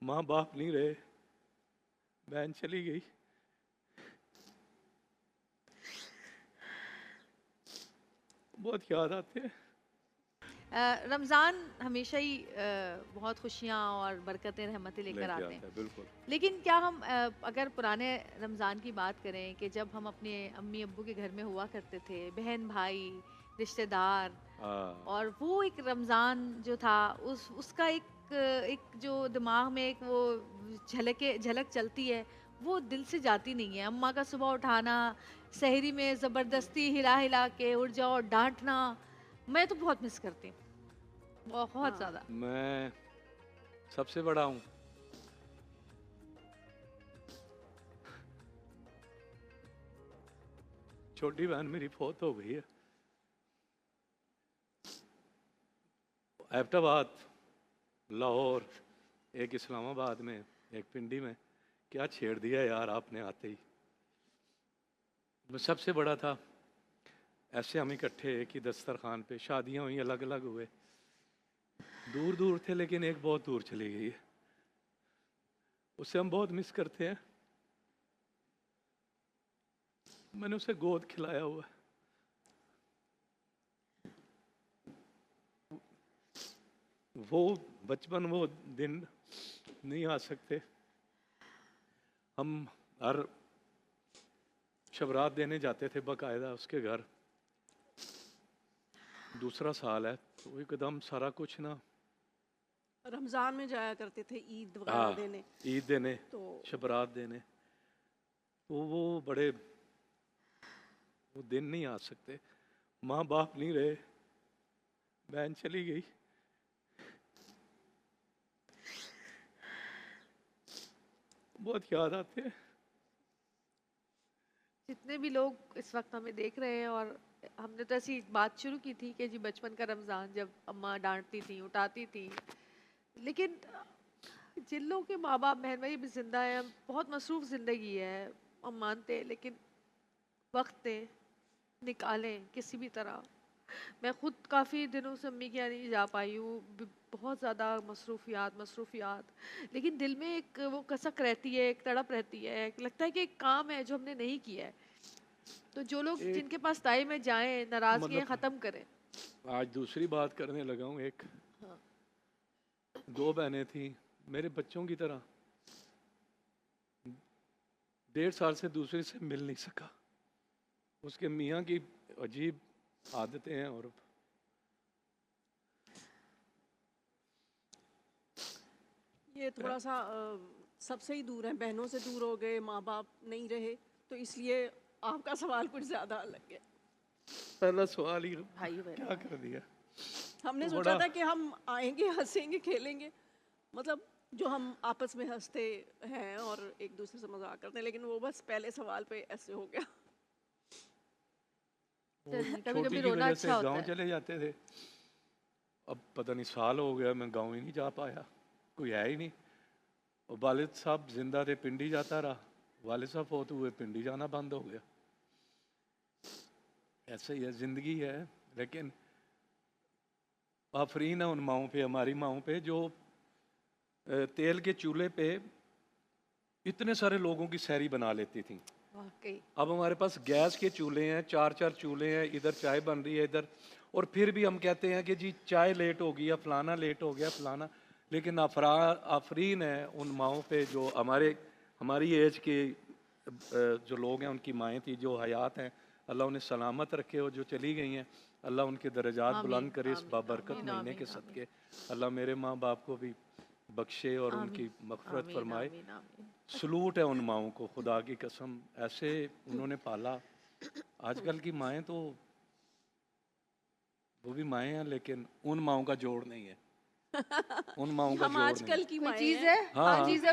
माँ बाप नहीं रहे, बहन चली गई। बहुत याद आते हैं। रमज़ान हमेशा ही बहुत खुशियाँ और बरकतें रहमतें लेकर लेके आते हैं। आता है, बिल्कुल। लेकिन क्या हम अगर पुराने रमज़ान की बात करें कि जब हम अपने अम्मी अब्बू के घर में हुआ करते थे, बहन भाई रिश्तेदार, हाँ। और वो एक रमज़ान जो था उसका एक जो दिमाग में एक वो झलक चलती है, वो दिल से जाती नहीं है। अम्मा का सुबह उठाना, सहरी में ज़बरदस्ती हिला हिला के उठ जाओ, डांटना, मैं तो बहुत मिस करती हूँ, बहुत हाँ। ज़्यादा। मैं सबसे बड़ा हूँ। छोटी बहन मेरी फौत हो गई है। एबटाबाद, लाहौर, एक इस्लामाबाद में, एक पिंडी में। क्या छेड़ दिया यार आपने आते ही। मैं सबसे बड़ा था। ऐसे हम इकट्ठे एक ही दस्तरखान पे, शादियां हुई, अलग अलग हुए, दूर दूर थे, लेकिन एक बहुत दूर चली गई है। उसे हम बहुत मिस करते हैं। मैंने उसे गोद खिलाया हुआ है। वो बचपन, वो दिन नहीं आ सकते। हम हर शबरात देने जाते थे बाकायदा उसके घर। दूसरा साल है तो एकदम सारा कुछ ना। रमज़ान में जाया करते थे ईद वगैरह हाँ, देने। ईद देने, तो शबरात देने। तो वो बड़े, वो दिन नहीं आ सकते। माँ बाप नहीं रहे, बहन चली गई। बहुत याद आते हैं। जितने भी लोग इस वक्त हमें देख रहे हैं, और हमने तो ऐसी बात शुरू की थी कि जी बचपन का रमज़ान जब अम्मा डांटती थी, उठाती थी, लेकिन जिन लोगों के माँ बाप बहन भाई भी जिंदा हैं, बहुत मसरूफ ज़िंदगी है, हम मानते हैं, लेकिन वक्त दें, निकालें किसी भी तरह। मैं खुद काफ़ी दिनों से अम्मी के यहाँ नहीं जा पाई हूँ, बहुत ज़्यादा मसरूफियात मसरूफियात, लेकिन दिल में एक वो कसक रहती है, एक तड़प रहती है, एक लगता है कि एक काम है जो हमने नहीं किया है। तो जो लोग एक जिनके पास टाइम है जाएं, नाराज़गियाँ मतलब ख़त्म करें। आज दूसरी बात करने लगा हूँ। एक, हाँ। दो बहनें थीं मेरे बच्चों की तरह। 1.5 साल से दूसरे से मिल नहीं सका। उसके मियाँ की अजीब आदतें हैं। और ये थोड़ा सा सबसे ही दूर है, बहनों से दूर हो गए, माँ बाप नहीं रहे, तो इसलिए आपका सवाल कुछ ज़्यादा अलग है। पहला सवाल ही भाई क्या बहन। कर दिया। हमने तो सोचा बड़ा, था कि हम आएंगे, हंसेंगे, खेलेंगे, मतलब जो हम आपस में हंसते हैं और एक दूसरे से मजाक करते हैं, लेकिन वो बस पहले सवाल पे ऐसे हो गया। वो चलिए, कभी छोटी कभी की रोना वजह से अच्छा होता गांव है। चले जाते थे। अब पता नहीं साल हो गया मैं गांव ही नहीं जा पाया, कोई है ही नहीं। और वालिद साहब जिंदा थे, पिंडी जाता रहा। वालिद साहब फौत हुए, पिंडी जाना बंद हो गया। ऐसे ही है, जिंदगी है। लेकिन आफरीन है उन माओं पे, हमारी माओं पे, जो तेल के चूल्हे पे इतने सारे लोगों की सैरी बना लेती थी। वाकई। अब हमारे पास गैस के चूल्हे हैं, 4 4 चूल्हे हैं, इधर चाय बन रही है इधर। और फिर भी हम कहते हैं कि जी चाय लेट हो गई या फलाना लेट हो गया फलाना। लेकिन आफरीन है उन माओं पे जो हमारी एज के जो लोग हैं, उनकी माएँ थी जो हयात हैं। अल्लाह उन्हें सलामत रखे, और जो चली गई हैं अल्लाह उनके दर्जात बुलंद आमीन करे इस आमीन बाबरकत आमीन महीने के आमीन आमीन सदके। अल्लाह मेरे माँ बाप को भी बख्शे और आमीन उनकी मग़फ़िरत आमीन फरमाए। आमीन आमीन। सलूट है उन माओं को, खुदा की कसम, ऐसे उन्होंने पाला। आजकल की माएँ तो, वो भी माएँ हैं लेकिन उन माओं का जोड़ नहीं है। उन माओं का हम जोड़ नहीं है। आजकल की कोई माएँ चीज़ हैं। है, हाँ हाँ हाँ। चीज़ है।